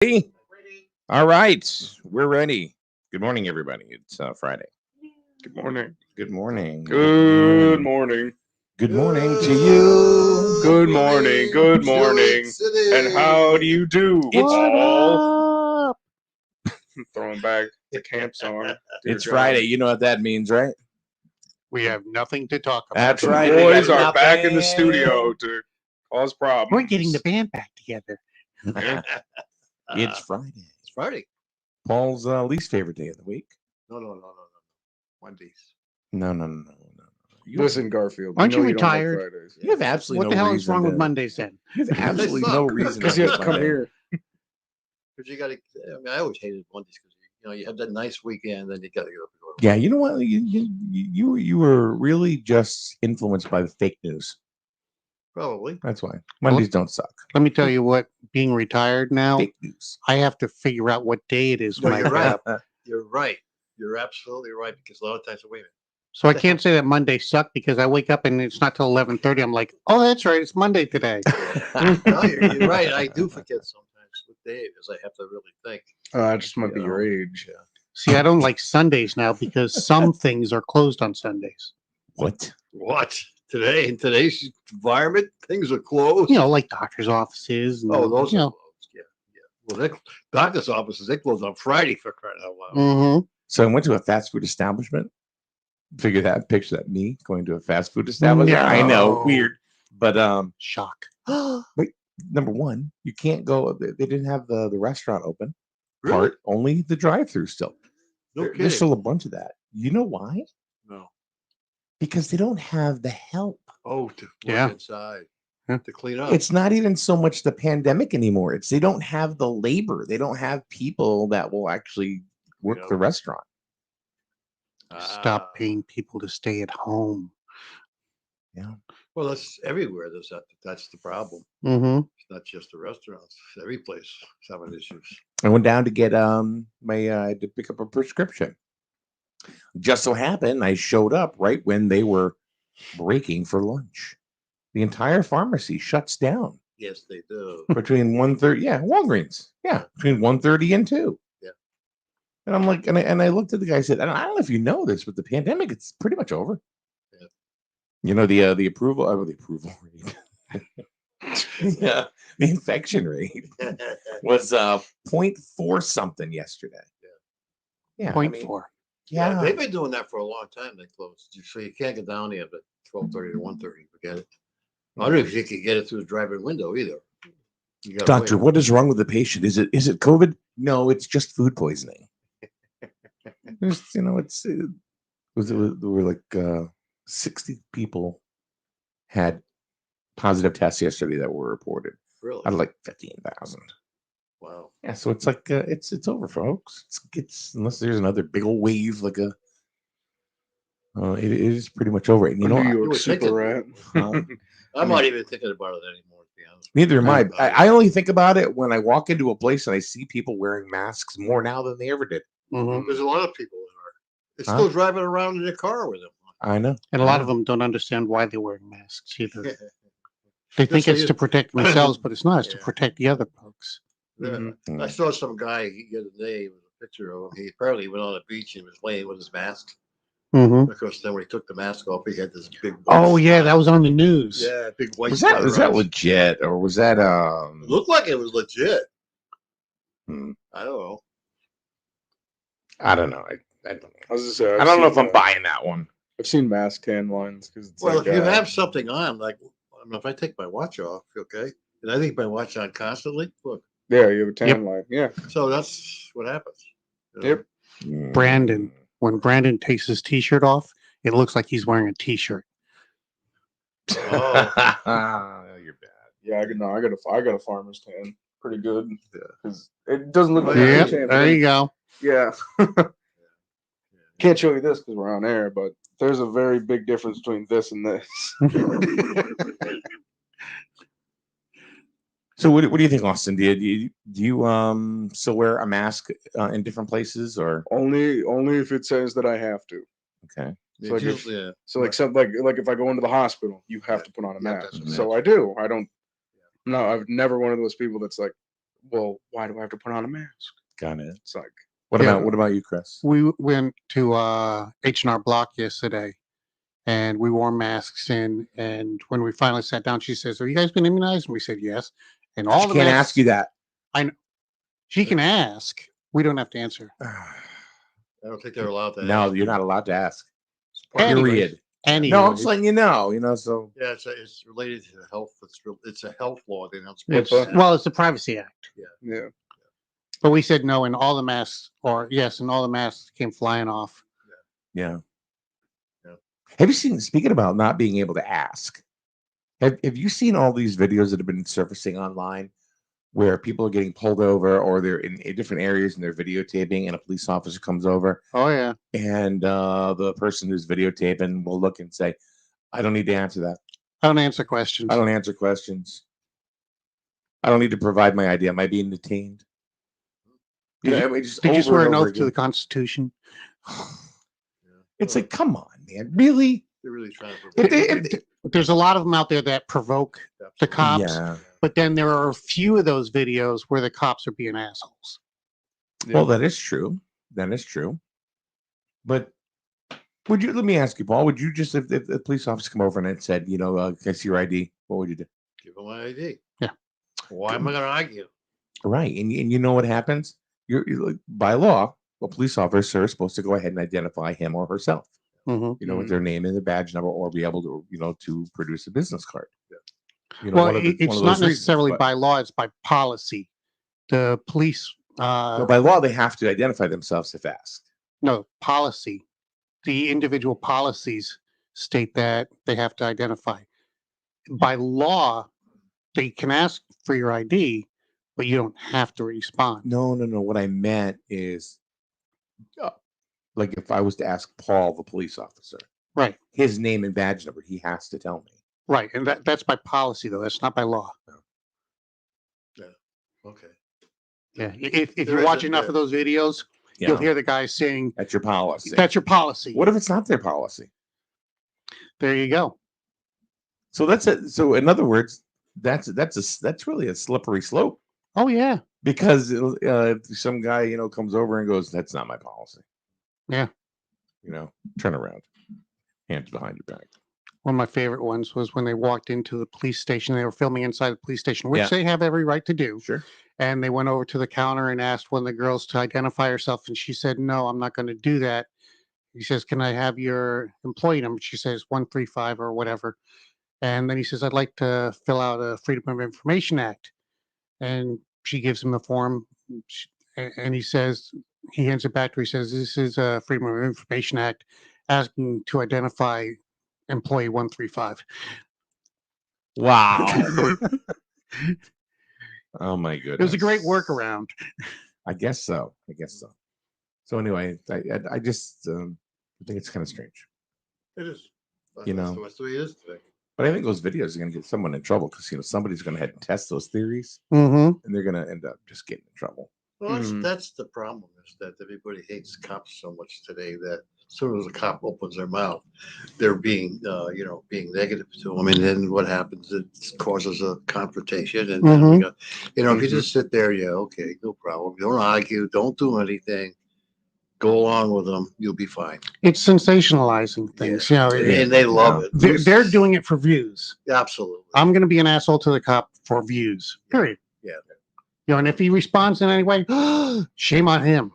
Ready? All right, we're ready. Good morning, everybody. It's Friday. Good morning. Good morning. Good morning. Good morning to you. Good morning. Good morning. And how do you do? It's all? Throwing back the camp song. Dear It's God. Friday. You know what that means, right? We have nothing to talk about. That's The right. we got boys are back in the nothing. studio to cause problems. We're getting the band back together. It's Friday. It's Friday. Paul's least favorite day of the week. No. Mondays. No. You, Listen, Garfield. Aren't you know don't like retired? Fridays. you have absolutely What the no hell is reason wrong with to- Mondays then? You have absolutely suck. no reason Because you have to come Monday. here. Because you got to. I mean, I always hated Mondays because you have that nice weekend, then you got to get up and go. To Yeah, work. you know what? You were really just influenced by the fake news. Probably. That's why Mondays don't suck. Let me tell you what, being retired now, Fake news. I have to figure out what day it is No, when I you're get right. up. You're right. You're absolutely right because a lot of times, wait a minute. So I can't say that Monday sucked because I wake up and it's not till 11:30. I'm like, oh, that's right, it's Monday today. No, you're right. I do forget sometimes what day it is. I have to really think. It just might be You your know. age. See, I don't like Sundays now because some things are closed on Sundays. What? What today in today's environment, things are closed. You know, like doctors' offices. And, Oh, those you are know. closed. Yeah. Well, doctor's offices they close on Friday for crying out loud. Mhm. So I went to a fast food establishment. Picture that me going to a fast food establishment. I know, No. weird, but Shock. number one, you can't go. They didn't have the restaurant open. Really? Part only the drive-through still. No There's kidding. still a bunch of that. You know why? No. Because they don't have the help. Oh, to work Yeah. inside Yeah. to clean up. It's not even so much the pandemic anymore. It's they don't have the labor. They don't have people that will actually work Yep. the restaurant. Stop paying people to stay at home. Well, that's everywhere. That's the problem. Mm-hmm. It's not just the restaurants. Every place is having issues. I went down to get my I had to pick up a prescription. Just so happened I showed up right when they were breaking for lunch. The entire pharmacy shuts down Yes, they do. between 1:30. Yeah, Walgreens. Yeah, between 1:30 and 2. Yeah. And I'm like, and I looked at the guy and said, I don't know if you know this, but the pandemic it's pretty much over. Yeah. You know the approval rate. Yeah, the infection rate was 0.4 something yesterday. Yeah, Point four. Yeah, they've been doing that for a long time. They closed, so you can't get down there at 12:30 to 1:30. Forget it. I don't know if you can get it through the drive-in window either. You gotta Doctor, wait. what is wrong with the patient? Is it COVID? No, it's just food poisoning. There's, there were like 60 people had positive tests yesterday that were reported Really? out of like 15,000. Wow. Yeah, so it's like it's over, folks. It's unless there's another big old wave like a. It is pretty much over. And you A know, New you York would think super rat. I'm not even thinking about it anymore, to be honest. neither am I. Oh, yeah. I only think about it when I walk into a place and I see people wearing masks more now than they ever did. Mm-hmm. There's a lot of people that are. They're Huh? still driving around in their car with them. I know. And a lot of them don't understand why they're wearing masks either. They think so it's you- to protect themselves, but it's not. It's to Yeah. protect the other folks. Yeah. Mhm. I saw some guy the other day with a picture of him. He apparently went on the beach and was laying with his mask. Mm-hmm. Of course, then when he took the mask off, he had this big. white Oh yeah, spot. that was on the news. Yeah, big white. Was spot that around his- legit or was that It looked like it was legit. Hmm. I don't know. I don't know. I don't know. I was just say, I don't know if I'm buying that one. I've seen mask tan lines because it's Well, like, if you have something on, like if I take my watch off, okay, and I think my watch on constantly. Look, yeah, you have a tan Yep. line. Yeah, so that's what happens. you know? Yep. Brandon. When Brandon takes his T-shirt off, it looks like he's wearing a T-shirt. You're bad. yeah. I got a farmer's tan. Pretty good. Because it doesn't look like Yeah, a Yeah, tan, but there you go. Yeah. Can't show you this because we're on air, but there's a very big difference between this and this. So what do you think, Austin? Do you still wear a mask in different places or only if it says that I have to. okay? So like, if, yeah. so like some like if I go into the hospital, you have to put on a You have to mask. have a So mask. I do. I don't. No, I've never one of those people that's like, well, why do I have to put on a mask? Got it. It's like, What Yeah. about you, Chris? We went to H&R Block yesterday, and we wore masks. And when we finally sat down, she says, "Have you guys been immunized?" And we said yes. And all She the can't masks, ask you that. she can ask. We don't have to answer. I don't think they're allowed to. No, ask. you're not allowed to ask. Anyways. Period. Anyways, No, I'm just letting you know. So Yeah, it's related to health. It's a health law. They're not it's, supposed to. well, it's the Privacy Act. yeah. But we said no, and all the masks, or yes, and all the masks came flying off. yeah. Yeah. Have you seen? Speaking about not being able to ask, have you seen all these videos that have been surfacing online, where people are getting pulled over, or they're in different areas and they're videotaping, and a police officer comes over, Oh yeah, and the person who's videotaping will look and say, "I don't need to answer that. I don't answer questions. I don't answer questions. I don't need to provide my ID. Am I being detained?" You know, I mean, just Did you over swear and an over oath to the again. Constitution? It's like, come on, man, really? They're really trying to. If prevent they- if they- There's a lot of them out there that provoke the cops, Yeah. but then there are a few of those videos where the cops are being assholes. Well, that is true. That is true. But would you? Let me ask you, Paul. Would you just, if a police officer come over and it said, can I see your ID? What would you do? Give them my ID. Yeah. Why am I going to argue? Right, and you know what happens? You're like, by law, a police officer is supposed to go ahead and identify him or herself. Mm-hmm. With their name and their badge number, or be able to, to produce a business card. Yeah. Well, one of it's those not reasons, necessarily but- by law; it's by policy. The police, No, by law, they have to identify themselves if asked. no policy. The individual policies state that they have to identify. By law, they can ask for your ID, but you don't have to respond. No. What I meant is, like, if I was to ask Paul, the police officer, Right, his name and badge number, he has to tell me. right, and that's by policy though. That's not by law. Okay. Yeah, if There you is watch a- enough of those videos, you'll hear the guy saying, That's your policy. "That's your policy." What if it's not their policy? There you go. So that's it. So in other words, that's really a slippery slope, Oh yeah, because if some guy comes over and goes, "That's not my policy." Yeah. Turn around, hands behind your back. one of my favorite ones was when they walked into the police station. They were filming inside the police station, which Yeah. they have every right to do. Sure. And they went over to the counter and asked one of the girls to identify herself, and she said, "No, I'm not going to do that." He says, "Can I have your employee number?" She says 135 or whatever. And then he says, "I'd like to fill out a Freedom of Information Act." And she gives him the form, and he says, he hands it back to her. He says, "This is a Freedom of Information Act asking to identify employee 135. Wow. Oh my goodness. It was a great workaround. I guess so. So anyway, I just think it's kind of strange. It is. That's know. That's the way it is today. But I think those videos are going to get someone in trouble, because somebody's going to head and test those theories, Mm-hmm. and they're going to end up just getting in trouble. Well, Mhm. that's the problem, is that everybody hates cops so much today that as soon as a cop opens their mouth, they're being, being negative to them. And then what happens? It causes a confrontation. And then we got, if you just sit there, yeah, okay, no problem. Don't argue. Don't do anything. Go along with them. You'll be fine. It's sensationalizing things. And they love it. They're doing it for views. Absolutely. I'm going to be an asshole to the cop for views. Period. Yeah. And if he responds in any way, shame on him.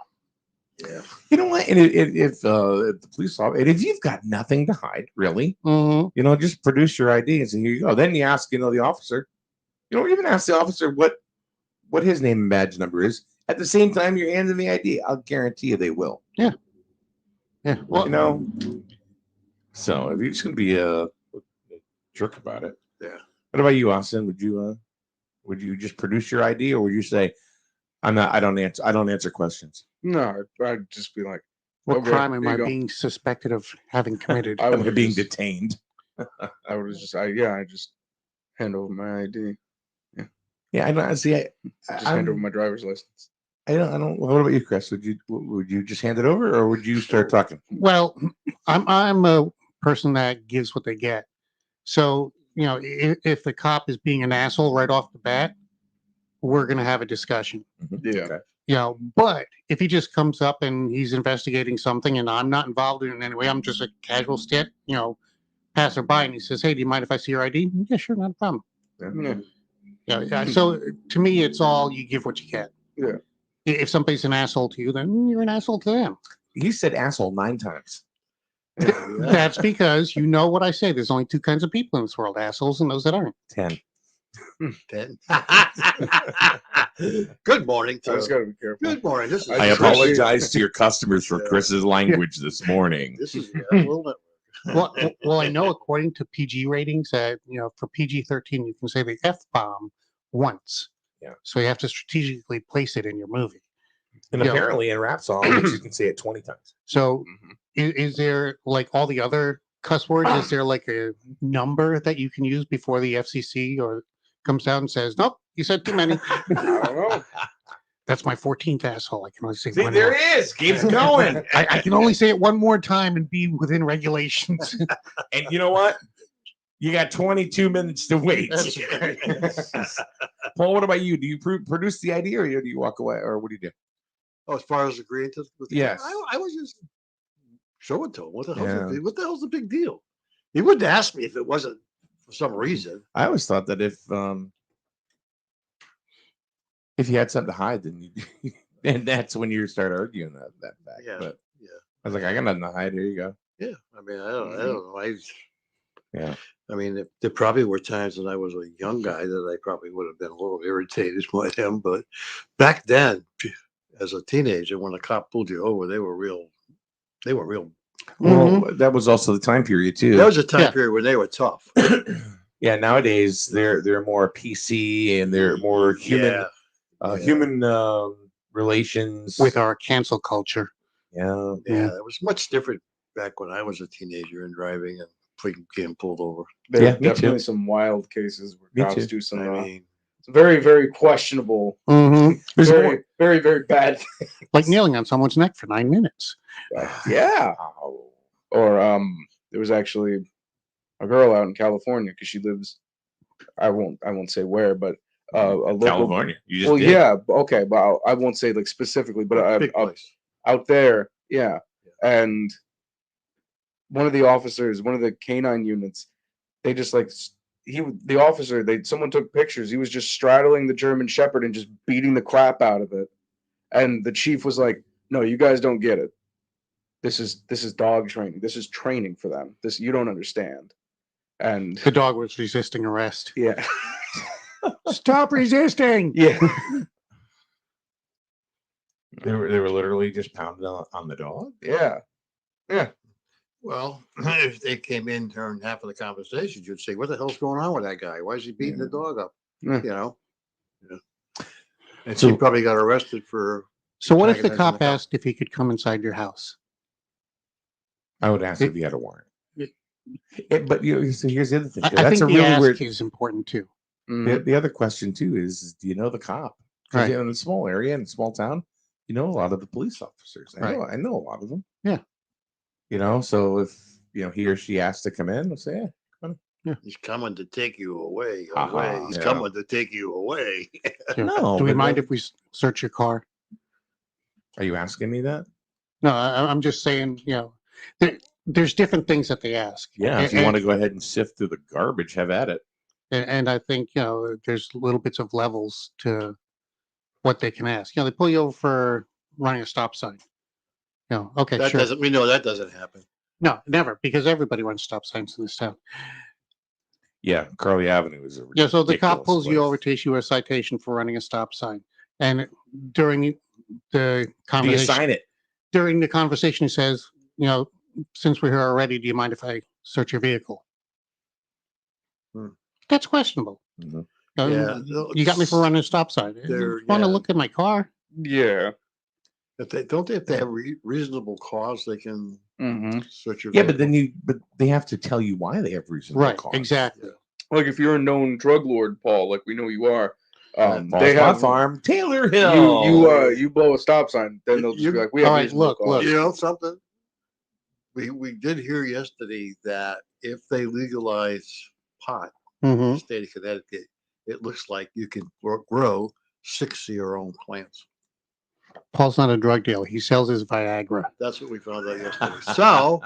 Yeah. You know what? And if the police officer, and if you've got nothing to hide, really, Mm-hmm. just produce your ID and say, "Here you go." Then you ask, the officer. You don't even ask the officer what his name and badge number is. At the same time, you're handing the ID. I'll guarantee you they will. Yeah. Well, So if you're just going to be a jerk about it. Yeah. What about you, Austin? Would you just produce your ID, or would you say, I don't answer questions. No, I'd just be like, what okay, crime am here I you go. being suspected of having committed? I Am I would being just- detained? I would just, I just hand over my ID. Yeah, I don't see. Just hand over my driver's license. I don't. What about you, Chris? Would you just hand it over, or would you start talking? Well, I'm a person that gives what they get. So if the cop is being an asshole right off the bat, we're going to have a discussion. Yeah. Okay. You know, but if he just comes up and he's investigating something and I'm not involved in it in any way, I'm just a casual passerby, and he says, "Hey, do you mind if I see your ID?" Yeah, sure, not a problem. Yeah. Yeah. So to me, it's all you give what you get. Yeah. If somebody's an asshole to you, then you're an asshole to them. He said asshole 9 times. That's because you know what I say. There's only two kinds of people in this world: assholes and those that aren't. 10. 10. Good morning. I just gotta be careful. Good morning. This is I I just apologize to your customers for Yeah. Chris's language this morning. This is a little bit. Well, I know according to PG ratings that for PG-13 you can say the F-bomb once. Yeah. So you have to strategically place it in your movie. And Yeah. apparently in rap songs, you can say it 20 times. So Mhm. is there, like all the other cuss words, is there like a number that you can use before the FCC or comes down and says, "Nope, you said too many"? I don't know. That's my 14th asshole. I can only say See, one there more. it is. Keeps going. I can only say it one more time and be within regulations. And you know what? You got 22 minutes to wait. That's right. Paul, what about you? Do you produce the idea or do you walk away? Or what do you do? Oh, as far as agreeing to with the- Yes. I was just show it to him. What the hell's Yeah. what the hell's the big deal? He wouldn't ask me if it wasn't for some reason. I always thought that if you had something to hide, then you, and that's when you start arguing that fact. Yeah, But yeah. I was like, I got nothing to hide. Here you go. Yeah, I mean, I don't know. Yeah. I mean, there probably were times when I was a young guy that I probably would have been a little irritated by him, but back then, as a teenager, when a cop pulled you over, they were real. Well, that was also the time period too. That was a time Yeah. period when they were tough. Yeah, nowadays they're more PC and they're more human Yeah, human relations With our cancel culture. yeah. yeah, it was much different back when I was a teenager and driving and getting pulled over. There's Yeah, me definitely too. some wild cases where Me cops too. do some I mean, very, very questionable, Mm-hmm. There's very, more. very, very bad. Like kneeling on someone's neck for 9 minutes. Yeah. Or there was actually a girl out in California because she lives. I won't say where, but a local. California. You just Well, did. yeah, okay, but I won't say like specifically, but big place. out there, yeah. And one of the officers, one of the canine units, they just like the officer, someone took pictures. He was just straddling the German Shepherd and just beating the crap out of it. And the chief was like, "No, you guys don't get it. This is dog training. This is training for them. This you don't understand." And The dog was resisting arrest. yeah, Stop resisting. yeah, They were literally just pounding on the dog. yeah. Well, if they came in during half of the conversations, you'd say, "What the hell's going on with that guy? Why is he beating the dog up?" Yeah. You know. Yeah. And So- she probably got arrested for. So what if the antagonizing cop the cop. asked if he could come inside your house? I would ask if you had a warrant. But so here's the other thing. I That's think a the really ask weird. is important too. Mhm. The other question too is, do you know the cop? Because Right. in a small area, in a small town, you know a lot of the police officers. I know a lot of them. Yeah. So if he or she asks to come in, we'll say, yeah. He's coming to take you away. Aha, Away. He's yeah. coming to take you away. Yeah. No, Do we but mind then- if we search your car? Are you asking me that? No, I'm just saying, there's different things that they ask. Yeah. If you want to go ahead and sift through the garbage, have at it. And I think, there's little bits of levels to what they can ask. They pull you over for running a stop sign. Okay, That sure. doesn't. We know that doesn't happen. No, never, because everybody runs stop signs in this town. Yeah, Carly Avenue is a Yeah, so the cop ridiculous pulls you place. over to issue a citation for running a stop sign. And during the Do you conversation, sign it? he says, since we're here already, do you mind if I search your vehicle? Hmm. That's questionable. Mhm. Yeah, You got me for running a stop sign. They're- Want to yeah. look at my car? Yeah. If they don't, they have to have reasonable cause. They can Mm-hmm. search your. Yeah, but vehicle. but they have to tell you why they have reasonable Right, cause. exactly. Like if you're a known drug lord, Paul, like we know you are, Paul's they have Farm, Taylor you Hill. you blow a stop sign, then they'll just be like, we have All right, reasonable look, cause. look. You know something? We did hear yesterday that if they legalize pot in Hmm. the state of Connecticut, it looks like you can grow 6 of your own plants. Paul's not a drug dealer. He sells his Viagra. That's what we found out yesterday. So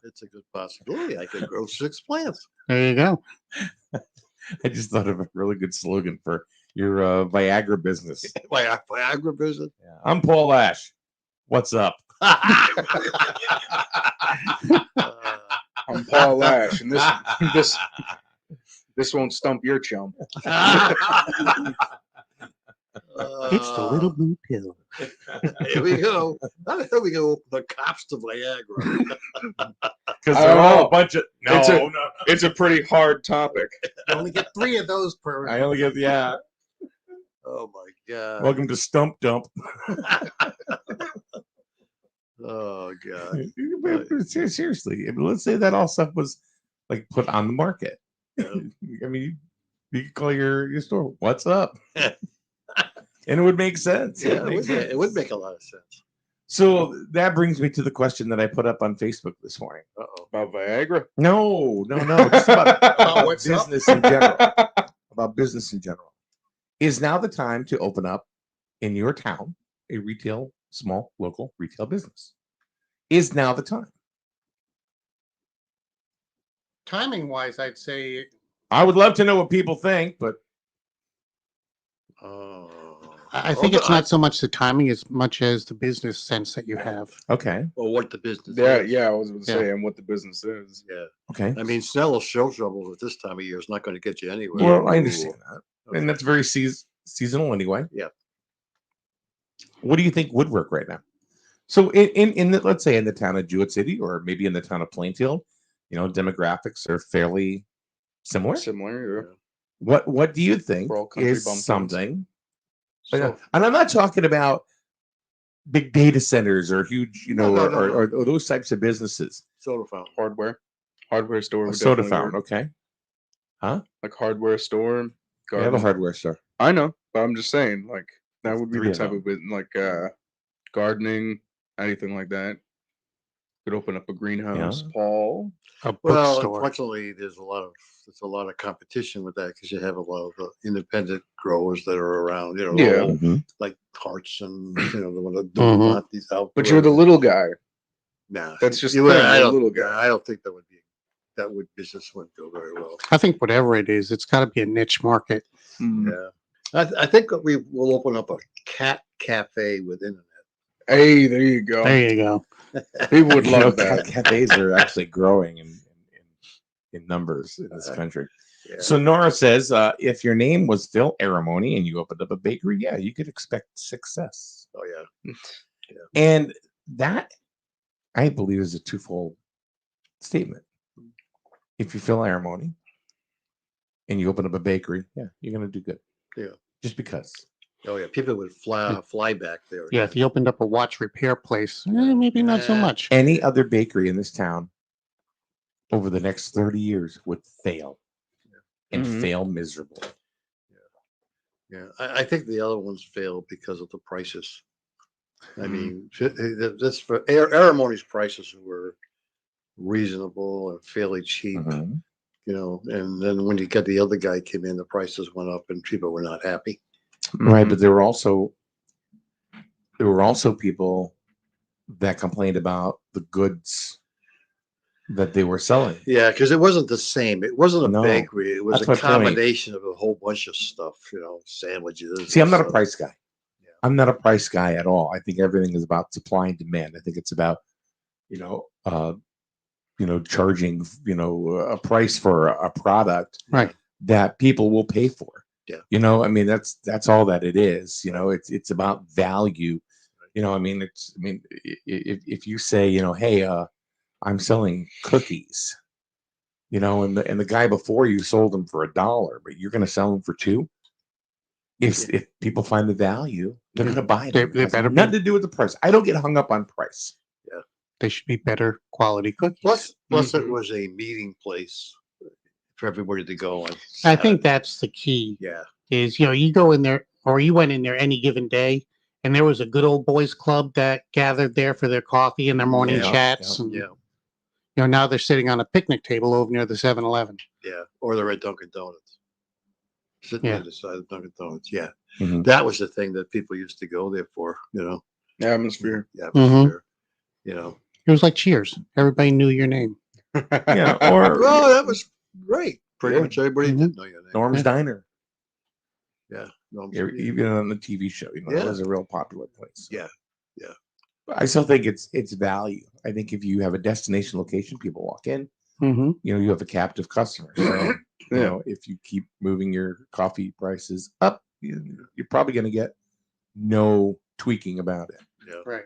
it's a good possibility. I could grow 6 plants. There you go. I just thought of a really good slogan for your Viagra business. Viagra business. Yeah. I'm Paul Ash. What's up? I'm Paul Ash, and this won't stump your chum. It's the little blue pill. Here we go. How the hell we go open the cops to Viagra? Because I they're don't all know. a bunch of It's a- no. It's a pretty hard topic. You only get 3 of those per. I only get Oh my god. Welcome to Stump Dump. Oh god. Seriously, I mean, let's say that all stuff was like put on the market. Yeah. I mean, you could call your store "What's up," and it would make sense. Yeah, it would make a lot of sense. So that brings me to the question that I put up on Facebook this morning. Uh-oh. About Viagra. No, just about what's up? business in general. About business in general. Is now the time to open up in your town a small local retail business? Is now the time? Timing wise, I'd say I would love to know what people think, but Oh. I think it's not so much the timing as much as the business sense that you have. okay, Or what the business Yeah, is. yeah. I was going to Yeah. say, and what the business is. Yeah. okay. I mean, sell show troubles at this time of year is not going to get you anywhere. Well, I understand that, Okay. and that's very seasonal anyway. Yeah. What do you think would work right now? So, in the, let's say in the town of Jewett City, or maybe in the town of Plainfield, demographics are fairly similar. Similar. Yeah. What do you think For all country is bumpkins. something? So, And I'm not talking about big data centers or huge, No, or those types of businesses. soda fountain. Hardware store. A would soda definitely fountain, work. okay. Like hardware store. I have a garden. hardware store. I know, but I'm just saying, like that would be 3 the of type them. of business, like gardening, anything like that. Could open up a greenhouse, Paul. A Well, bookstore. unfortunately, there's a lot of competition with that because you have a lot of independent growers that are around. You know, Yeah. all Mhm. like Hearts and the one of Mhm. these out. But you're the little guy. Nah, That's just you. the thing, I you're a don't. little guy. I don't think business wouldn't go very well. I think whatever it is, it's got to be a niche market. Mm. Yeah, I think that we will open up a cat cafe with internet. Hey, there you go. There you go. People would You know, love that. Cafes are actually growing in numbers in this country. Yeah. So Nora says, if your name was Phil Aramoni and you opened up a bakery, yeah, you could expect success. Oh yeah. And that, I believe, is a twofold statement. If you Phil Aramoni and you open up a bakery, yeah, you're going to do good. Yeah. Just because. Oh yeah. People would fly back there. Yeah, if you opened up a watch repair place, maybe not so much. Any other bakery in this town over the next 30 years would fail and Mhm. fail miserably. Yeah, I think the other ones failed because of the prices. I Mhm. mean, this for Aramoni's prices were reasonable and fairly cheap, Mhm. and then when you got the other guy came in, the prices went up and people were not happy. Right, Mhm. but there were also people that complained about the goods that they were selling. Yeah, because it wasn't the same. It wasn't a No, bakery. It was that's a my point. combination of a whole bunch of stuff, sandwiches. See, I'm not a and price guy. Yeah. I'm not a price guy at all. I think everything is about supply and demand. I think it's about, charging, a price for a product Right. that people will pay for. Yeah. I mean, that's all that it is. It's about value. If you say, hey, I'm selling cookies, and the guy before you sold them for $1, but you're going to sell them for $2. If people find the value, they're going to buy them. They It has better be. nothing to do with the price. I don't get hung up on price. They should be better quality cookies. Plus Mhm. it was a meeting place for everybody to go on. I think that's the key. Yeah. Is you go in there, or you went in there any given day, and there was a good old boys club that gathered there for their coffee and their morning Yeah, chats. Yeah. And now they're sitting on a picnic table over near the 7-Eleven. Yeah. Or they're at Dunkin' Donuts. Sitting Yeah. on the side of Dunkin' Donuts. Yeah. Mhm. That was the thing that people used to go there for, Atmosphere. yeah, Mhm. you know. It was like Cheers. Everybody knew your name. Yeah, or Well, that was great. Pretty Yeah. much everybody Mhm. did know your name. Norm's Yeah. Diner. Yeah. No, Even on the TV show, that Yeah. was a real popular place. yeah. Yeah. I still think it's value. I think if you have a destination location, people walk in. Mm-hmm. You have a captive customer. So Yeah. if you keep moving your coffee prices up, you're probably going to get no tweaking about it. Yeah. Right.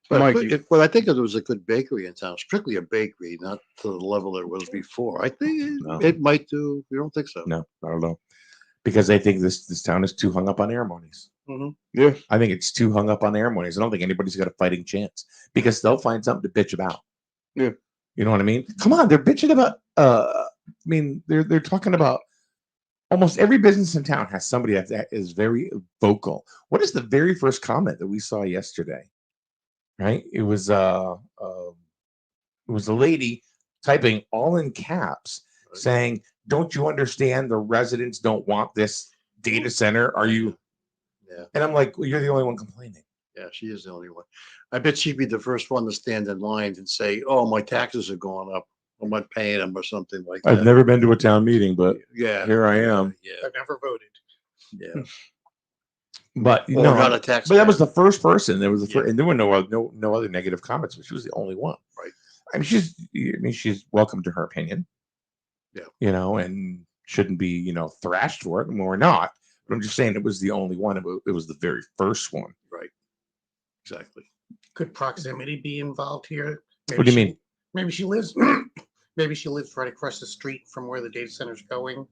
But Mike, I think it was a good bakery in town, strictly a bakery, not to the level it was before. I think No. it might do. You don't think so? No, I don't know, because I think this town is too hung up on ceremonies. Mm-hmm. Yeah. I think it's too hung up on ceremonies. I don't think anybody's got a fighting chance because they'll find something to bitch about. Yeah. You know what I mean? Come on, they're bitching about. They're talking about almost every business in town has somebody that is very vocal. What is the very first comment that we saw yesterday? Right? It was a lady typing all in caps saying, "Don't you understand? The residents don't want this data center. Are you?" Yeah. And I'm like, well, "You're the only one complaining." Yeah, she is the only one. I bet she'd be the first one to stand in line and say, "Oh, my taxes are going up. I'm not paying them," or something like that. I've never been to a town meeting, but Yeah. here I am. Yeah. I've never voted. Yeah. But Or no, not a tax. but that was the first person. There was the Yeah. first, and there were no other negative comments, but she was the only one. Right. I mean, she's welcome to her opinion. Yeah. And shouldn't be thrashed for it, and we're not. But I'm just saying it was the only one. It was the very first one. Right. Exactly. Could proximity be involved here? What do you mean? Maybe she lives. Maybe she lives right across the street from where the data center's going.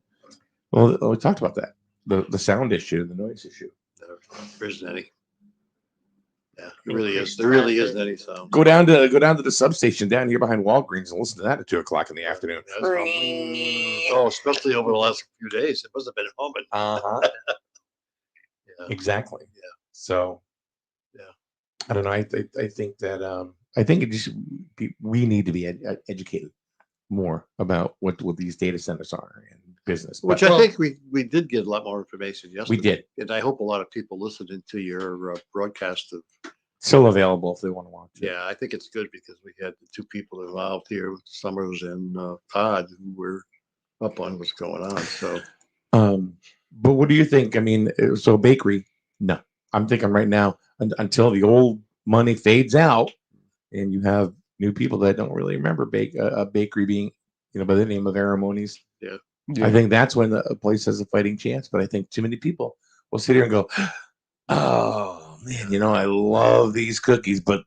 Well, we talked about that. The sound issue, the noise issue. There isn't any. Yeah, It it really increased is. There really traffic. isn't any sound. Go down to the substation down here behind Walgreens and listen to that at 2:00 in the afternoon. Yeah, it's probably- oh, especially over the last few days, it must have been humming. Uh-huh. Yeah. Exactly. Yeah. So, Yeah. I don't know. I think that I think we need to be educated more about what these data centers are and business. Which But I think we did get a lot more information yesterday. we did. And I hope a lot of people listened into your broadcast of. Still available if they want to watch it. Yeah, I think it's good because we had the two people involved here, Summers and Todd, who were up on what's going on. So, But what do you think? I mean, so bakery, no. I'm thinking right now until the old money fades out, and you have new people that don't really remember a bakery being, by the name of Ceremonies. Yeah. I think that's when a place has a fighting chance. But I think too many people will sit here and go, "Oh man, I love these cookies, but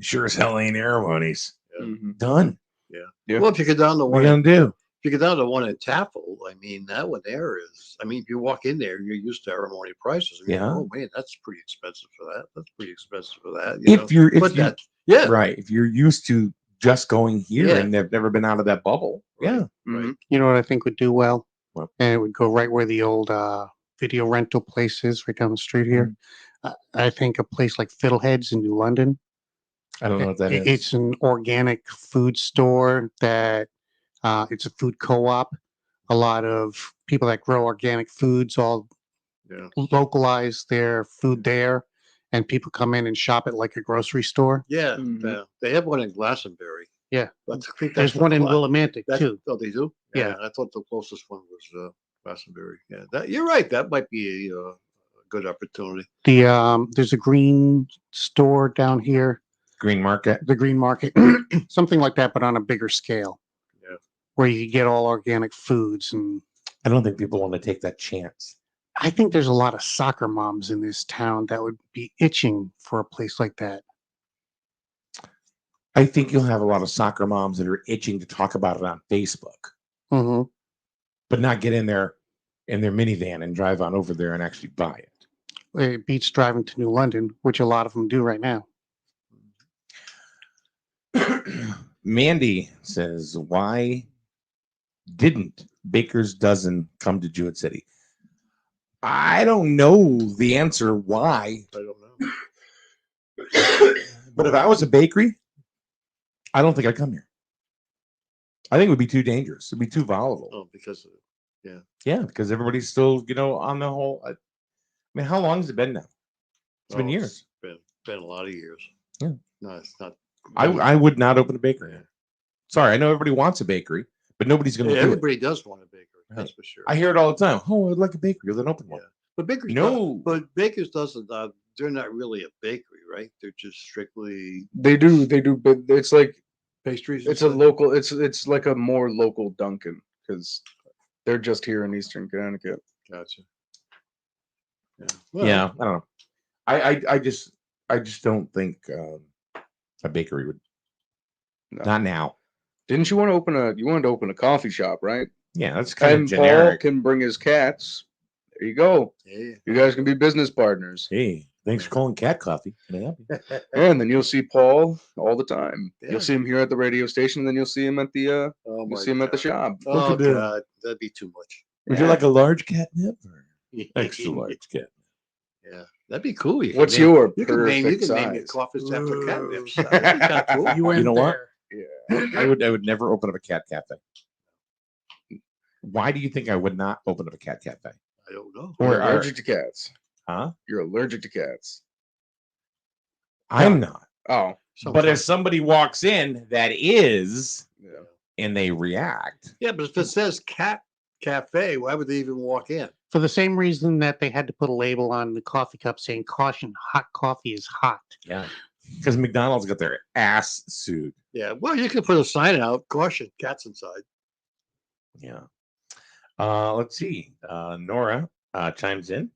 sure as hell ain't Ceremonies." Mhm. Done. Yeah. well, if you get down to What are one, you gonna do? if you get down to one in Taffel, I mean, that one there is. I mean, if you walk in there, you're used to ceremony prices. And you go, Yeah. oh man, that's pretty expensive for that. That's pretty expensive for that. If but you that, yeah, right, if you're used to just going here Yeah. and they've never been out of that bubble, Right. yeah. Mhm. You know what I think would do well? What? And it would go right where the old video rental place is, right down the street here. I think a place like Fiddleheads in New London. I don't know what that is. It's an organic food store that it's a food co-op. A lot of people that grow organic foods all yeah, localize their food there, and people come in and shop at like a grocery store. yeah. Mhm. They have one in Glastonbury. Yeah. But I think There's that's one in the Willimantic That's, too. oh, they do? Yeah. I thought the closest one was Glastonbury. Yeah, you're right. That might be a good opportunity. There's a green store down here, Green Market. the Green Market, something like that, but on a bigger scale. Yeah. Where you get all organic foods, and I don't think people want to take that chance. I think there's a lot of soccer moms in this town that would be itching for a place like that. I think you'll have a lot of soccer moms that are itching to talk about it on Facebook, Mm-hmm. but not get in their minivan and drive on over there and actually buy it. It beats driving to New London, which a lot of them do right now. Mandy says, "Why didn't Baker's Dozen come to Jewett City?" I don't know the answer why, I don't know. but if I was a bakery, I don't think I'd come here. I think it would be too dangerous. It'd be too volatile. Oh, because Yeah, because everybody's still, on the whole. I mean, how long has it been now? It's been Oh, years. Been a lot of years. Yeah. No, it's not. I would not open a bakery. Sorry, I know everybody wants a bakery, but nobody's going to Yeah, do it. everybody does want a bakery. That's for sure. I hear it all the time. Oh, I'd like a bakery. Then open one. Yeah. But bakeries, No. but bakers doesn't. They're not really a bakery, right? They're just strictly They do, but it's like pastries. you it's a said? local. It's like a more local Dunkin' because they're just here in Eastern Connecticut. Gotcha. Yeah. Yeah, I don't know. I just don't think a bakery would. No. Not now. Didn't you want to open a? You wanted to open a coffee shop, right? Yeah, that's kind of And Paul generic. can bring his cats. There you go. Yeah. You guys can be business partners. Hey, thanks for calling Cat Coffee. Can I help you? And then you'll see Paul all the time. Yeah. You'll see him here at the radio station, and then you'll see him at the Oh you'll my see him at the God. shop. Oh Look at that. God, that'd be too much. Would you like a large catnip or extra large cat? Yeah, that'd be cool. You What's can name- your You can name your perfect coffees after catnips. Ooh. That'd be kinda cool. You went know what? there. Yeah. I would never open up a cat cafe. Why do you think I would not open up a cat cafe? I don't know. Or You're are- allergic to cats. Huh? You're allergic to cats. I'm not. Oh, But if somebody walks in that is, yeah. and they react, Yeah, but if it says cat cafe, why would they even walk in? For the same reason that they had to put a label on the coffee cup saying "Caution: hot coffee is hot." yeah, because McDonald's got their ass sued. Yeah, well, you could put a sign out, caution, cats inside. Yeah. Let's see. Nora chimes in,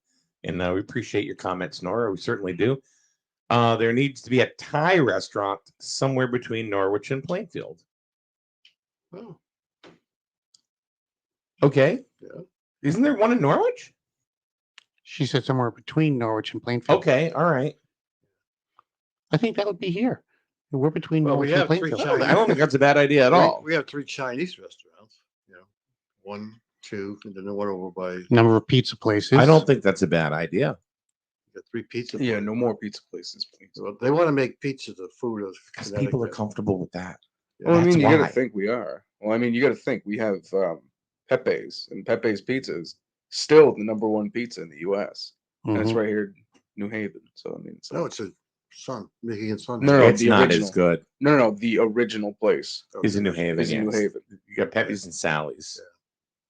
and we appreciate your comments, Nora. We certainly do. There needs to be a Thai restaurant somewhere between Norwich and Plainfield. Oh, Okay. Yeah. Isn't there one in Norwich? She said somewhere between Norwich and Plainfield. Okay. All right. I think that would be here. We're between Well, we Norwich and have three Plainfield. I don't think that's a bad idea at all. We have 3 Chinese restaurants. You know, 1, 2, and then the one over by. You Number of pizza places. I don't think that's a bad idea. got 3 pizza. Yeah, places. no more pizza places, please. Well, they want to make pizza the food of Because people are Connecticut. comfortable with that. Well, I That's mean, you got why. to think we are. Well, I mean, you got to think we have Pepe's, and Pepe's Pizza is still the number 1 pizza in the U.S. And it's Mhm. right here in New Haven. So, I mean, it's No, like, it's a Sun, Mickey and Sun. No, It's the not original. as good. no, the original place Is in New Haven. is in New yes. Haven. You got Pepe's and Sally's.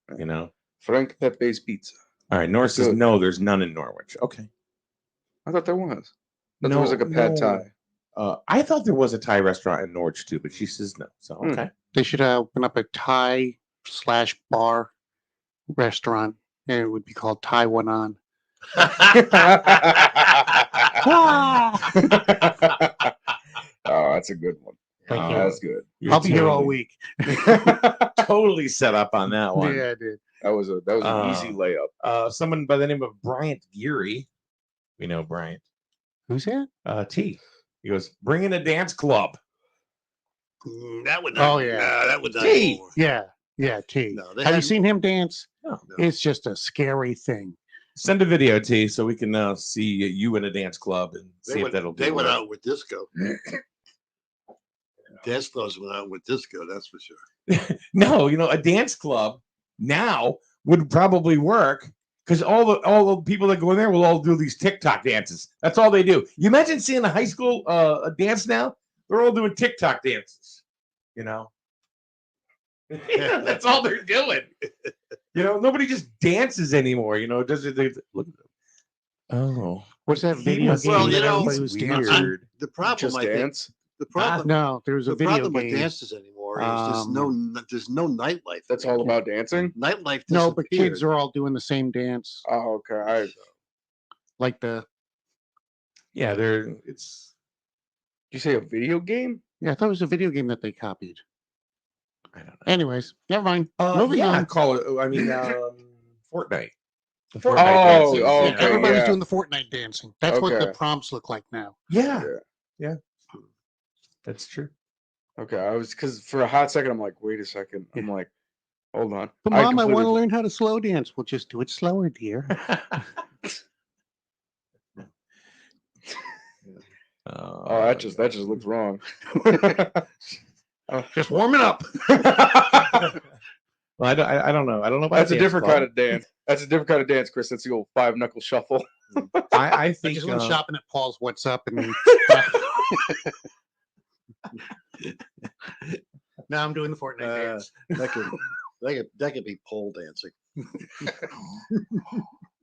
Yeah. You know. Frank Pepe's Pizza. All right. Nora says Good. no. There's none in Norwich. Okay. I thought there was. I thought there was like a pad thai. I thought there was a Thai restaurant in Norwich too, but she says no. So Hmm. okay. They should open up a Thai/bar restaurant, and it would be called Taiwan On. Oh, that's a good one. Thank you. That's good. You're I'll be here all totally- week. Totally set up on that one. Yeah, I did. That was an easy layup. Someone by the name of Bryant Geary. We know Bryant. Who's that? T. He goes, bring in a dance club. That would not. Oh, yeah. Nah, that would not. Hey! go over. Yeah, T. No, they Have you had- seen him dance? No. It's just a scary thing. Send a video, T, so we can see you in a dance club and see if that'll They do went it. out with disco. Dance clubs went out with disco. That's for sure. No, a dance club now would probably work because all the people that go in there will all do these TikTok dances. That's all they do. You imagine seeing a high school a dance now? They're all doing TikTok dances. That's all they're doing. Nobody just dances anymore. Does it? Look. Oh, What's that video must game? Well, be you that know, everybody was weird. dancing? The problem, Just I think, dance. the problem, No, there was a the video problem with game. dances anymore is there's no nightlife. That's all about dancing. Nightlife. No, but kids disappeared. are all doing the same dance, Oh, okay. like the. yeah. It's. You say a video game? Yeah, I thought it was a video game that they copied. I don't know. Anyways, never mind. Moving yeah, on. call it. I mean, Fortnite. The Oh, dances, oh, yeah. okay. Everybody's yeah. doing the Fortnite dancing. That's what the Okay. prompts look like now. Yeah, Yeah. that's true. Okay. I was because for a hot second I'm like, wait a second. I'm like, hold on. But mom, I want to completely- learn how to slow dance. Well, just do it slower, dear. Oh, that just looks wrong. Just warming up. Well, I don't know. I don't know about That's a dance different club. kind of dance. That's a different kind of dance, Chris. That's the old 5-knuckle shuffle. I I think just went shopping at Paul's What's Up and now I'm doing the Fortnite dance. That could be pole dancing.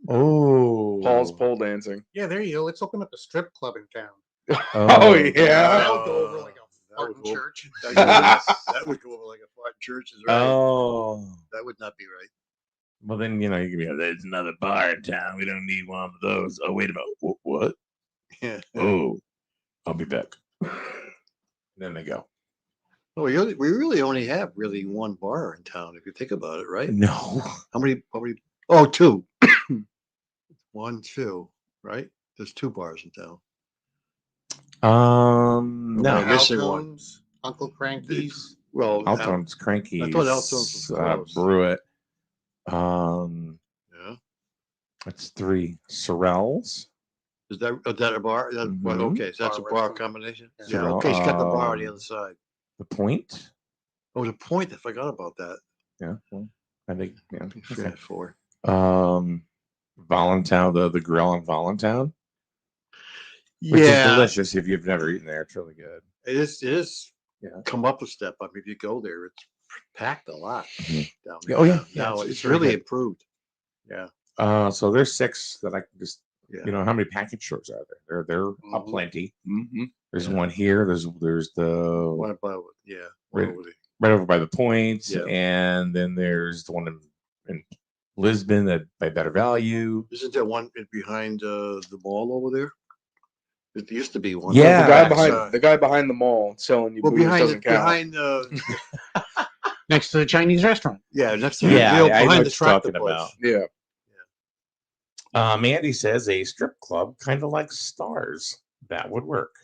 oh, Paul's pole dancing. Yeah, there you go. Let's open up a strip club in town. Oh, yeah. That'll go over like a that would Martin go- church. That would go over like a fart church, is right. Oh, That would not be right. well then you can be. There's another bar in town. We don't need one of those. Oh wait a minute. What? Yeah. Oh, I'll be back. Then they go. Well, we really only have really one bar in town, if you think about it, right? No. How many? Oh, two. 1, 2, right? There's 2 bars in town. No. Okay. missing one. Altones, Uncle Cranky's. Well, Altone's Cranky. I thought Altone's was closed. Brewitt. yeah. That's 3. Sorrel's. Is that a bar? Mhm. Okay, so that's Bar a bar restaurant. combination. Yeah. Yeah. So, Okay, she's got the bar on the other side. The Point. Oh, the Point. I forgot about that. Yeah. Well, I think. Yeah. Yeah, Okay. 4. Volantown, the grill in Volantown, which is delicious if you've never eaten there. It's really good. It is. It is. Yeah. Come up a step. I mean, if you go there, it's packed a lot Mhm. down Yeah, there. oh, yeah. Now Yeah, it's it's very really good. improved. Yeah. So there's 6 that I can just. Yeah. How many package stores are there? They're Mhm. aplenty. Mm-hmm. There's Yeah. one here. There's the One above. Yeah. Right. One over there. right over by the Point, Yeah. and then there's the one in Lisbon that by Better Value. Isn't there one behind the mall over there? It used to be one. Yeah. The guy behind the mall selling you Well, booze behind doesn't count. Next to the Chinese restaurant. Yeah, next to Yeah, the I know behind what the you're tractor talking place. about. Yeah. Andy says a strip club, kind of like Stars. That would work.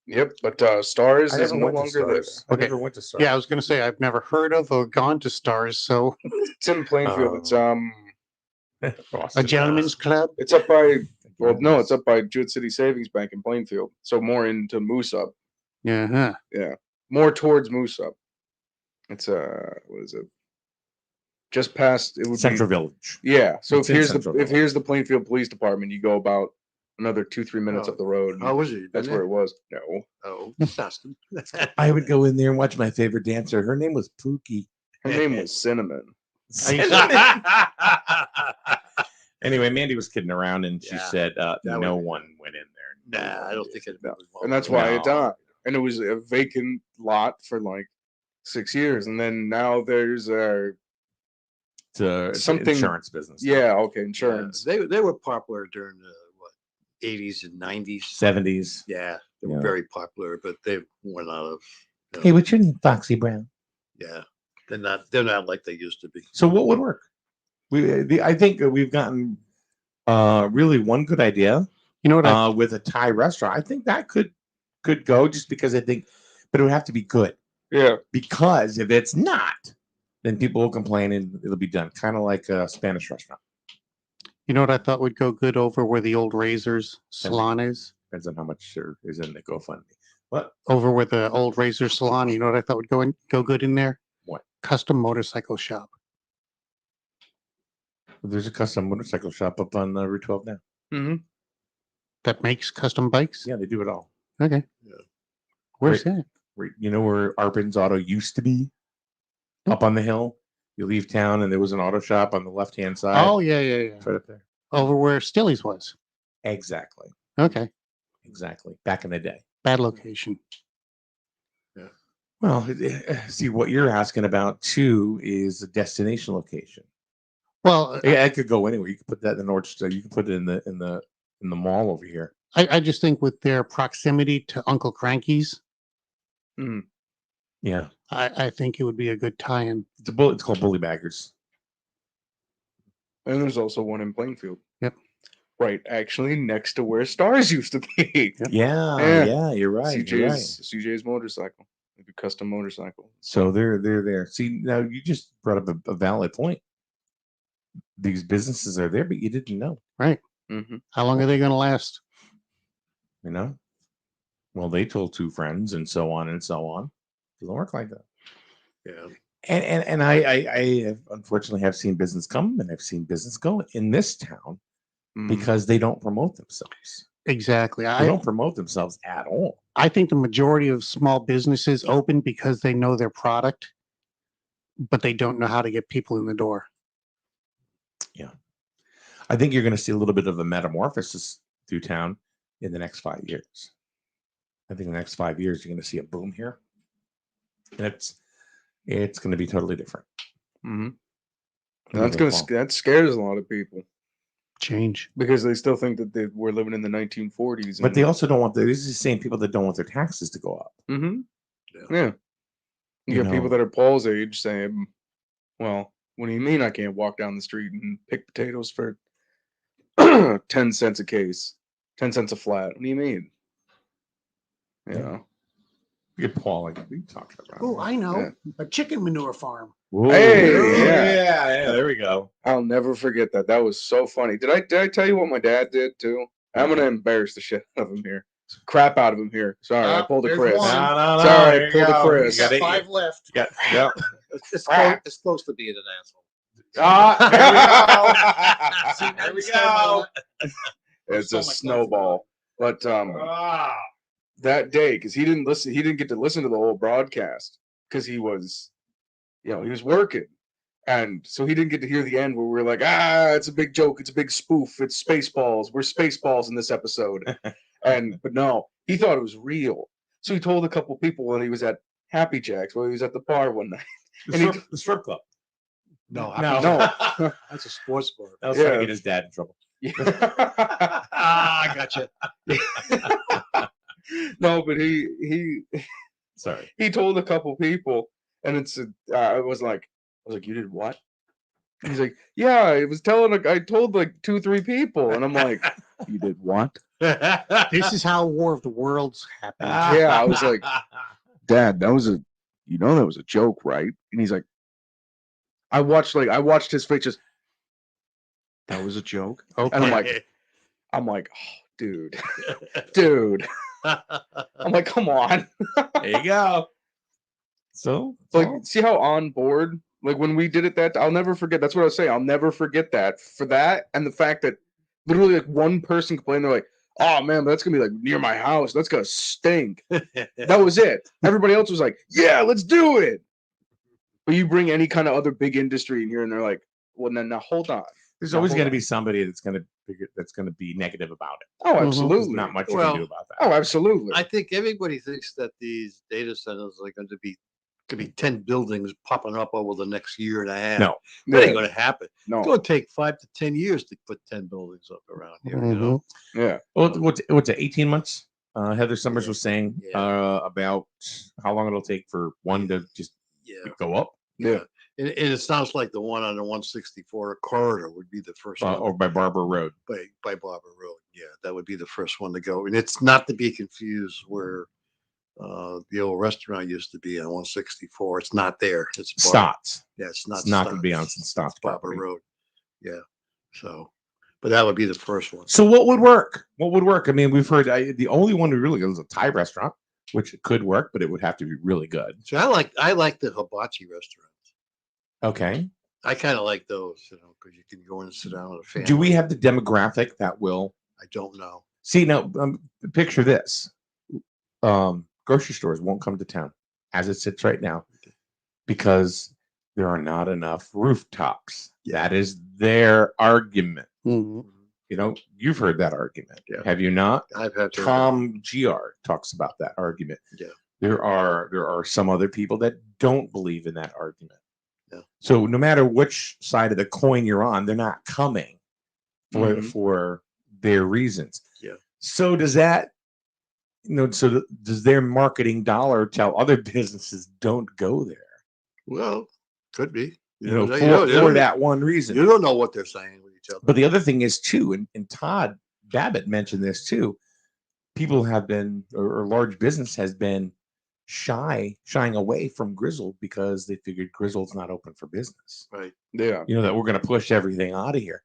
Yep. But Stars I is never no went to longer there. Stars. I Okay. never went to Stars. Yeah, I was going to say I've never heard of or gone to Stars. So It's in Plainfield. It's a gentleman's club. it's up by it's up by Jewett City Savings Bank in Plainfield. So more into Moose Up. Yeah. More towards Moose Up. It's what is it? Just past it would Central be Village. yeah. So It's if in Central Village. here's the Plainfield Police Department, you go about another 2-3 minutes Oh. up the road. How was it? That's where it was. No. Oh, Boston. I would go in there and watch my favorite dancer. Her name was Pookie. Her name was Cinnamon. Anyway, Mandy was kidding around, and she Yeah, said no would- one went in there. Nah, I don't think it was. And that's why it No. died. And it was a vacant lot for like 6 years. And then now there's It's Something- insurance business. insurance. They were popular during the 80s and 90s. 70s. Yeah, they were Yeah. very popular, but they went out of. Hey, what's your name? Foxy Brown. Yeah, they're not like they used to be. So what would work? I think that we've gotten really one good idea You know what? with a Thai restaurant. I think that could go just because I think, but it would have to be good. Yeah. Because if it's not, then people will complain and it'll be done. Kind of like a Spanish restaurant. You know what I thought would go good over where the old Razors salon is? Depends on how much there is in the GoFundMe. What? Over where the old Razor salon. You know what I thought would go good in there? What? Custom motorcycle shop. There's a custom motorcycle shop up on Route 12 now. Mm-hmm. That makes custom bikes? Yeah, they do it all. Okay. Yeah. Where's that? You know where Arpin's Auto used to be? Up on the hill. You leave town and there was an auto shop on the left-hand side. Oh, yeah. It's right up there. Over where Stilly's was. Exactly. Okay. Exactly. Back in the day. Bad location. Well, see what you're asking about too is a destination location. Well, Yeah, it could go anywhere. You could put that in the North Star. You could put it in the mall over here. I just think with their proximity to Uncle Cranky's, Yeah, I think it would be a good tie-in. it's called Bully Baggers. And there's also one in Plainfield. Yep. Right, actually next to where Stars used to be. Yeah, Yeah. yeah, you're right. You're right. CJ's motorcycle. Maybe custom motorcycle. So they're there. See, now you just brought up a valid point. These businesses are there, but you didn't know. Right. Mm-hmm. How long are they going to last? You know. Well, they told 2 friends, and so on and so on. It doesn't work like that. Yeah, And I have, unfortunately have seen business come and I've seen business go in this town because they don't promote themselves. Exactly. They don't promote themselves at all. I think the majority of small businesses open because they know their product, but they don't know how to get people in the door. I think you're going to see a little bit of a metamorphosis through town in the next 5 years. I think in the next 5 years, you're going to see a boom here. And it's going to be totally different. Mm-hmm. Moving forward. That scares a lot of people Change. because they still think that we're living in the 1940s. But they also don't want these are the same people that don't want their taxes to go up. Mm-hmm. Yeah. Yeah. You You got people know. that are Paul's age saying, "Well, what do you mean I can't walk down the street and pick potatoes for 10 cents a case, 10 cents a flat? What do you mean?" You Yeah. know. Look at Paul. Like, what are you talking about? Oh, I know. Yeah. A chicken manure farm. Whoa. Hey, yeah. There we go. I'll never forget that. That was so funny. Did I tell you what my dad did too? I'm gonna embarrass the shit out of him here. Crap out of him here. Sorry, I pulled a there's Chris. one. No. Sorry, there you pull the go. Chris. You got it. Five left. Yeah. Yep. It's supposed to be an asshole. Ah, See, There we stole my go. la- It's stole a my class. snowball. But that day, because he didn't get to listen to the whole broadcast because he was working. And so he didn't get to hear the end where we were like, it's a big joke, it's a big spoof, it's Spaceballs. We're Spaceballs in this episode. But no, he thought it was real. So he told a couple people when he was at Happy Jack's, while he was at the bar one night. The strip club. No, No. that's a sports bar. I was trying to Yeah. get his dad in trouble. I gotcha. No, but he Sorry. he told a couple people, and I was like, you did what? He's like, yeah, I told like 2-3 people, and I'm like, you did what? This is how War of the Worlds happened. Yeah, I was like, Dad, that was a joke, right? And he's like, I watched his face just, that was a joke. Okay. And I'm like, oh, dude. I'm like, come on. There you go. So, Like, see how on board, like when we did it I'll never forget. That's what I was saying. I'll never forget that for that. And the fact that literally like one person complained, they're like, oh man, but that's gonna be like near my house. That's gonna stink. That was it. Everybody else was like, yeah, let's do it. But you bring any kind of other big industry in here and they're like, well, now hold on. there's Now, always hold going to on. be somebody that's going to be negative about it. Oh, Mhm. absolutely. There's not much you Well, can do about that. Oh, absolutely. I think everybody thinks that these data centers are going to be 10 buildings popping up over the next year and a half. No. That ain't Yeah, going to happen. It's no. going to take 5 to 10 years to put 10 buildings up around here. You know, Yeah. Well, what's it? 18 months. Heather Summers Yeah. was saying Yeah. about how long it'll take for one to just yeah, go up, Yeah. and it sounds like the one on the 164 corridor would be the first one or by Barber Road. by Barber Road. Yeah, that would be the first one to go, and it's not to be confused where the old restaurant used to be on 164. It's not there. It's Stotts. Yeah, it's not. It's not going to be on Stotts. Stotts Barber property. Road. Yeah. So, but that would be the first one. So what would work? What would work? I mean, we've heard the only one who really goes is a Thai restaurant, which could work, but it would have to be really good. So I like the hibachi restaurants. Okay. I kind of like those, because you can go in and sit down with a family. Do we have the demographic that will I don't know. see now? Picture this: grocery stores won't come to town as it sits right now because there are not enough rooftops. That is their argument. Mhm. You know, you've heard that argument, Yeah. have you not? I've had to. Tom GR talks about that argument. Yeah. There are some other people that don't believe in that argument. Yeah. So no matter which side of the coin you're on, they're not coming for their reasons. Yeah. So does that, does their marketing dollar tell other businesses don't go there? Well, could be. For don't- that one reason. You don't know what they're saying with each other. But the other thing is too, and Todd Babbitt mentioned this too. People have been, or large business has been shying away from Grizzled because they figured Grizzled's not open for business. Right. Yeah. That we're going to push everything out of here.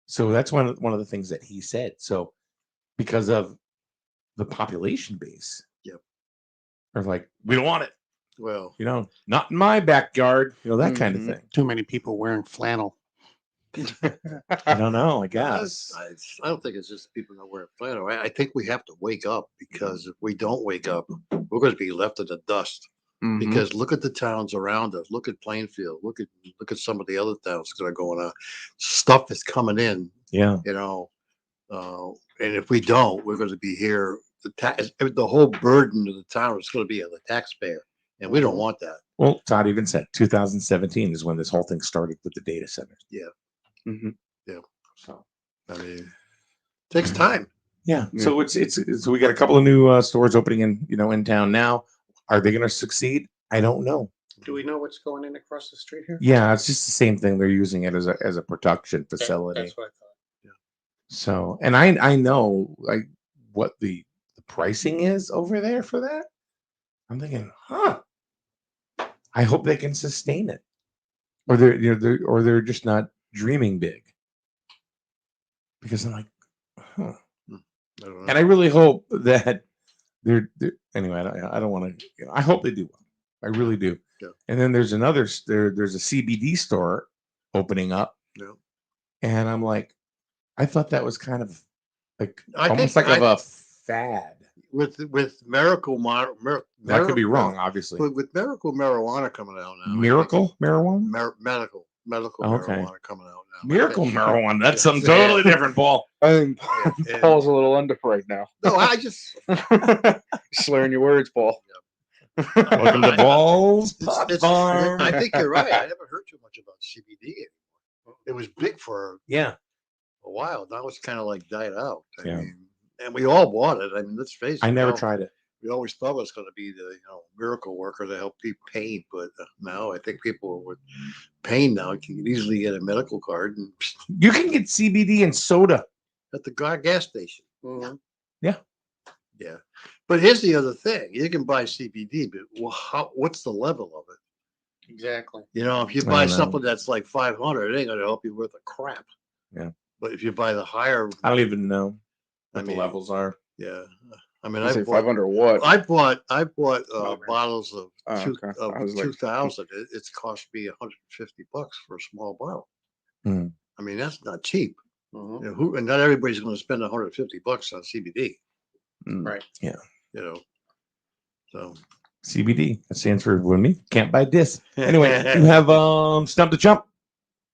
So that's one of the things that he said. So because of the population base, Yep. they're like, we don't want it. Well, Not in my backyard. That kind of Mhm. thing. Too many people wearing flannel. I don't know. I guess. I don't think it's just people not wearing flannel. I think we have to wake up, because if we don't wake up, we're going to be left in the dust. Mhm. Because look at the towns around us. Look at Plainfield. Look at some of the other towns that are going on. Stuff is coming in, Yeah. and if we don't, we're going to be here. The whole burden of the town is going to be on the taxpayer, and we don't want that. Well, Todd even said 2017 is when this whole thing started with the data centers. Mhm. So I mean, it takes time. yeah. Yeah. So it's so we got a couple of new stores opening in town now. Are they going to succeed? I don't know. Do we know what's going in across the street here? Yeah, it's just the same thing. They're using it as a production facility. That's what I thought. So, and I know like what the pricing is over there for that. I'm thinking, I hope they can sustain it, or they're just not dreaming big. Because I'm like, I don't know. and I really hope that they're anyway. I don't want to. I hope they do well. I really do. Yeah. And then there's there's a CBD store opening up, Yeah. and I'm like, I thought that was kind of like I almost think- like of a fad. With miracle I could be wrong, obviously. But with miracle marijuana coming out now, I think- Miracle marijuana. medical Okay. marijuana coming out now. Miracle I think- marijuana. That's something totally different, Paul. I think Yeah. Paul's a little under right now. No, I just Slurring your words, Paul. Welcome to Paul's Pot it's- Farm. I think you're right. I never heard too much about CBD anymore. It was big for Yeah. a while. Now it's kind of like died out. I Yeah. mean, and we all bought it. I mean, let's face it. I never we all- tried it. We always thought it was going to be the miracle worker to help people pain, but now I think people with pain now can easily get a medical card and You can get CBD and soda. at the gas station. Yeah. Yeah. But here's the other thing: you can buy CBD, but what's the level of it? Exactly. If you I buy don't know. something that's like 500, it ain't going to help you worth a crap. Yeah. But if you buy the higher, I don't even know I what mean, the levels are. yeah. I mean, I say I bought 500 what? I bought Oh, bottles of Oh, two, okay. of I was like- 2000. It's cost me $150 for a small bottle. Hmm. I mean, that's not cheap. Mhm. And not everybody's going to spend $150 on CBD. Mm. Right. So CBD. That stands for when me can't buy this. Anyway, you have Stump the Chump.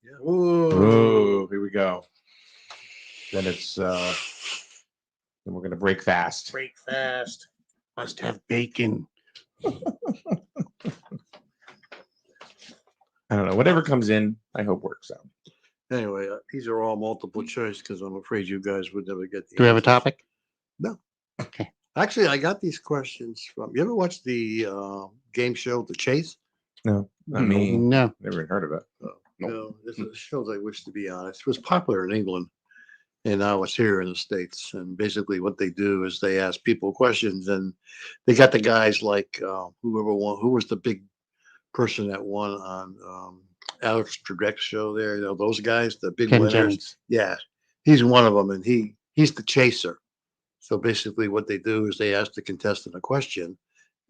Yeah. Oh, here we go. Then it's then we're gonna break fast. Break fast. Must have bacon. I don't know. Whatever comes in, I hope works out. Anyway, these are all multiple choice because I'm afraid you guys would never get the Do we have a answers. topic? Actually, I got these questions from. You ever watch the game show The Chase? No, not me. No. Never even heard of it. Nope. No, this is a show that I wish to be honest. It was popular in England, and now it's here in the States. And basically, what they do is they ask people questions, and they got the guys like whoever won. Who was the big person that won on Alex Trebek's show there? Those guys, the big Ken winners. Jennings. Yeah, he's one of them, and he's the chaser. So basically, what they do is they ask the contestant a question,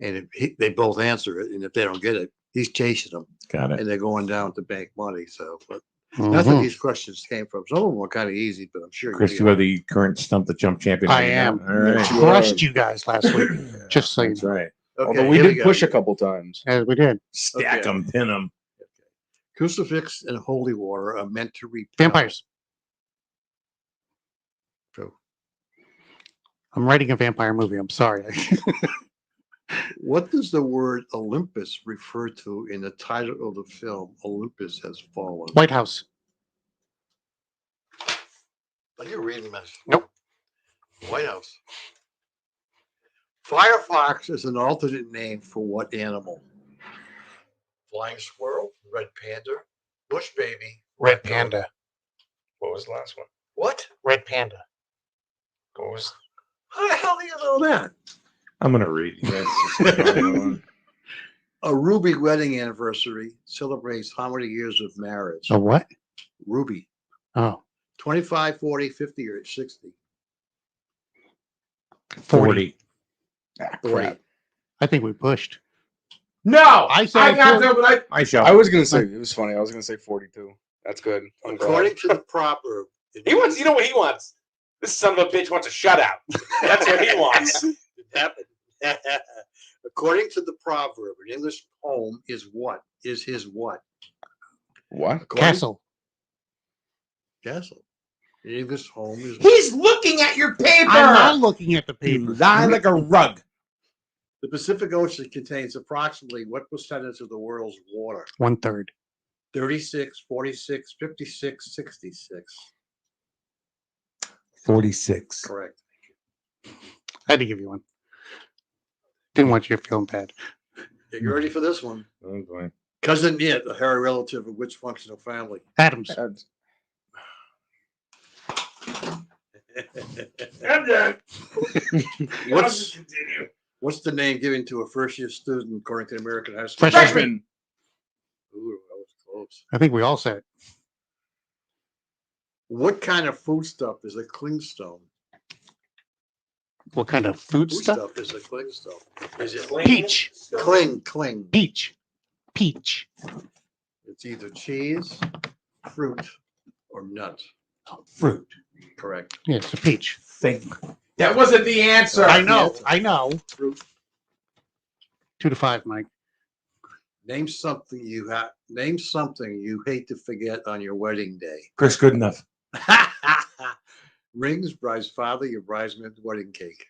and if they both answer it, and if they don't get it, he's chasing them, Got it. and they're going down to bank money. So, but that's where Mhm. these questions came from. Some of them were kind of easy, but I'm sure Chris, you are the current Stump the Jump champion. I am. All right. Crushed you guys last week. Just so you That's know. right. Although we did push a couple times. As we did. Stack Okay. them, pin them. Crucifix and holy water are meant to repel. Vampires. True. I'm writing a vampire movie. I'm sorry. What does the word Olympus refer to in the title of the film Olympus Has Fallen? White House. Are you reading this? Nope. White House. Firefox is an alternate name for what animal? Flying squirrel, red panda, bush baby, Red Panda. What was the last one? what? Red Panda. What was? How the hell do you know that? I'm gonna read. You guys just go on. A Ruby wedding anniversary celebrates how many years of marriage? A what? Ruby. Oh, 25, 40, 50, or 60? 40. Crap. I think we pushed. No, I said it too. my show. I was gonna say it was funny. I was gonna say 42. That's good. I'm glad. According to the proverb, He wants, you know what he wants? This son of a bitch wants a shutout. That's what he wants. it happened. According to the proverb, an English home is what? Is his what? What? According- Castle. Castle. An English home is He's looking at your paper. I'm not looking at the You paper. lie like a rug. the Pacific Ocean contains approximately what percentage of the world's water? 1/3. 36, 46, 56, 66. 46. Correct. I had to give you one. Didn't want you feeling bad. Are you ready for this one? Oh boy. Cousin yet, a hairy relative of which functional family? Adams. I'm done. What's Continue. what's the name given to a first year student according to the American High School? Freshman. Freshman. Ooh, that was close. I think we all said. What kind of foodstuff is a clingstone? What kind of food stuff? Foodstuff is a clingstone. Is it Peach. cling? Peach. Peach. It's either cheese, fruit, or nut. Fruit. Correct. Yeah, it's a peach. That wasn't the answer. I know. I know. Fruit. 2 to 5, Mike. Name something you hate to forget on your wedding day. Chris, good enough. Rings, bride's father, your bridesmaid's wedding cake.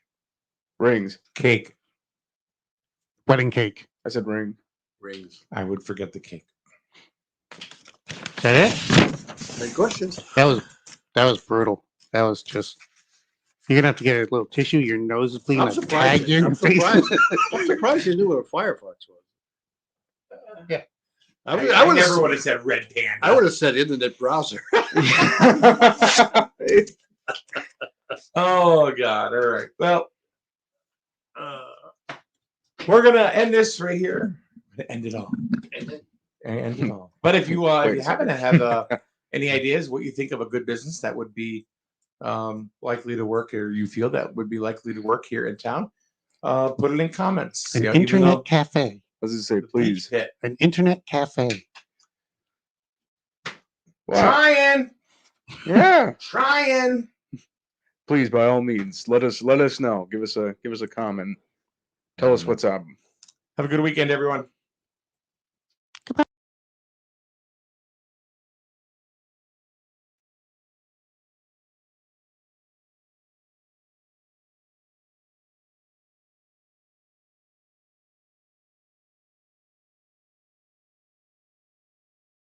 Rings. Cake. Wedding cake. I said ring. Rings. I would forget the cake. Is that it? Any questions? That was brutal. That was just. You're gonna have to get a little tissue. Your nose is bleeding. I'm a surprised. tag in your I'm face. surprised. I'm surprised you knew what a Firefox was. Yeah. I would have. have said red panda. I would have said internet browser. Oh God! All right. Well, we're gonna end this right here. End it all. End it all. But if you happen to have any ideas what you think of a good business that would be likely to work, or you feel that would be likely to work here in town, put it in comments. An You know, even internet though- cafe. What does it say? Please. Yeah. An internet cafe. Wow. Trying. Yeah. Trying. Please, by all means, let us know. Give us a comment. Tell us what's up. Have a good weekend, everyone.